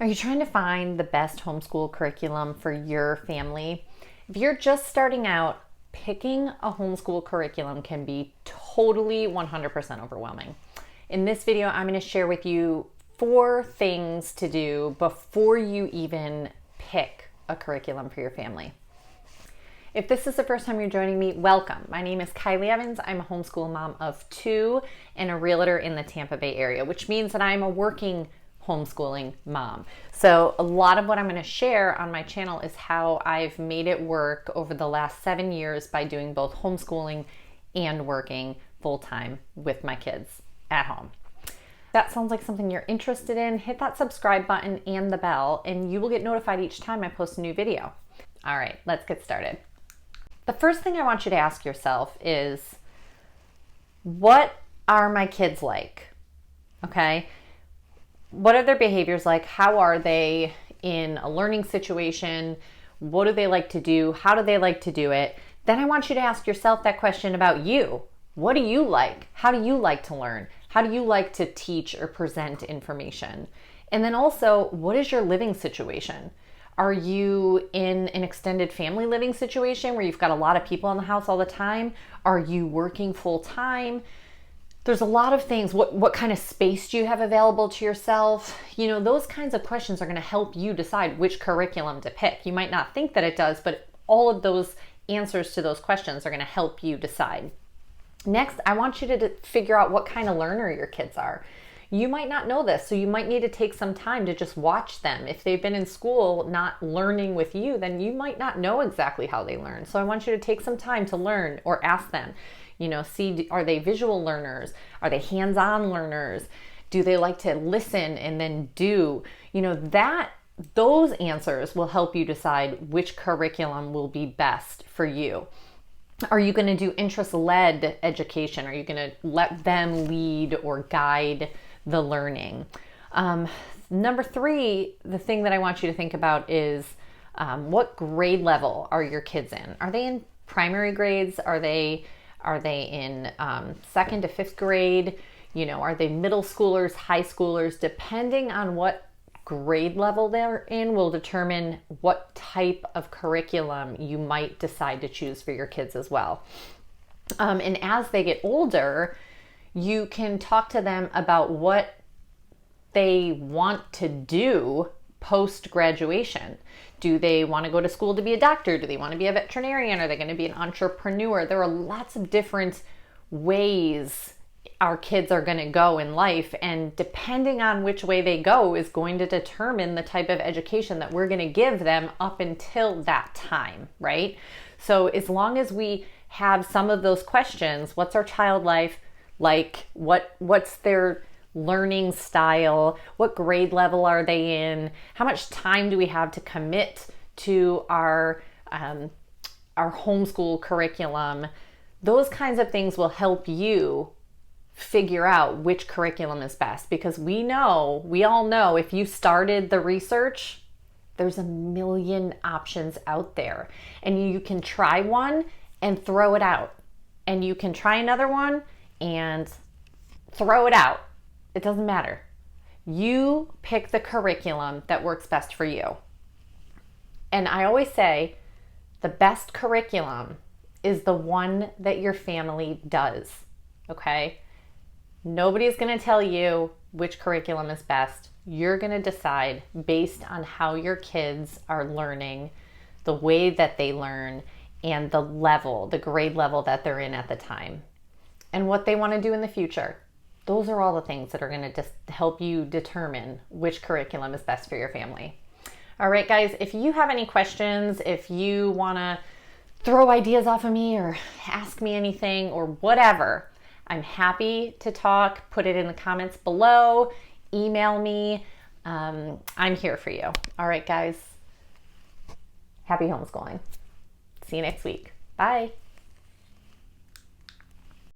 Are you trying to find the best homeschool curriculum for your family? If you're just starting out, picking a homeschool curriculum can be totally 100% overwhelming. In this video, I'm going to share with you 4 things to do before you even pick a curriculum for your family. If this is the first time you're joining me, welcome. My name is Kylie Evanz. I'm a homeschool mom of 2 and a realtor in the Tampa Bay area, which means that I'm a working homeschooling mom. So a lot of what I'm going to share on my channel is how I've made it work over the last 7 years by doing both homeschooling and working full-time with my kids at home. That sounds like something you're interested in. Hit that subscribe button and the bell, and you will get notified each time I post a new video. All right, let's get started. The first thing I want you to ask yourself is, what are my kids like? Okay? What are their behaviors like? How are they in a learning situation? What do they like to do? How do they like to do it? Then I want you to ask yourself that question about you. What do you like? How do you like to learn? How do you like to teach or present information? And then also, what is your living situation? Are you in an extended family living situation where you've got a lot of people in the house all the time? Are you working full time? There's a lot of things. What kind of space do you have available to yourself? You know, those kinds of questions are going to help you decide which curriculum to pick. You might not think that it does, but all of those answers to those questions are going to help you decide. Next, I want you to figure out what kind of learner your kids are. You might not know this, so you might need to take some time to just watch them. If they've been in school not learning with you, then you might not know exactly how they learn. So I want you to take some time to learn or ask them. You know, see, are they visual learners? Are they hands-on learners? Do they like to listen and then do? You know, those answers will help you decide which curriculum will be best for you. Are you going to do interest-led education? Are you going to let them lead or guide the learning? Number 3, the thing that I want you to think about is what grade level are your kids in? Are they in primary grades? Are they in 2nd to 5th grade? You know, are they middle schoolers, high schoolers? Depending on what grade level they're in will determine what type of curriculum you might decide to choose for your kids as well. And as they get older, you can talk to them about what they want to do post-graduation. Do they want to go to school to be a doctor? Do they want to be a veterinarian? Are they going to be an entrepreneur? There are lots of different ways our kids are going to go in life, and depending on which way they go is going to determine the type of education that we're going to give them up until that time, right? So as long as we have some of those questions, what's our child life like? What's their learning style? What grade level are they in? How much time do we have to commit to our homeschool curriculum? Those kinds of things will help you figure out which curriculum is best, because we all know if you started the research, there's a million options out there, and you can try one and throw it out, and you can try another one and throw it out. It doesn't matter. You pick the curriculum that works best for you. And I always say the best curriculum is the one that your family does, okay? Nobody's going to tell you which curriculum is best. You're going to decide based on how your kids are learning, the way that they learn, and the grade level that they're in at the time, and what they want to do in the future. Those are all the things that are going to just help you determine which curriculum is best for your family. All right, guys, if you have any questions, if you want to throw ideas off of me or ask me anything or whatever, I'm happy to talk. Put it in the comments below. Email me. I'm here for you. All right, guys. Happy homeschooling. See you next week. Bye.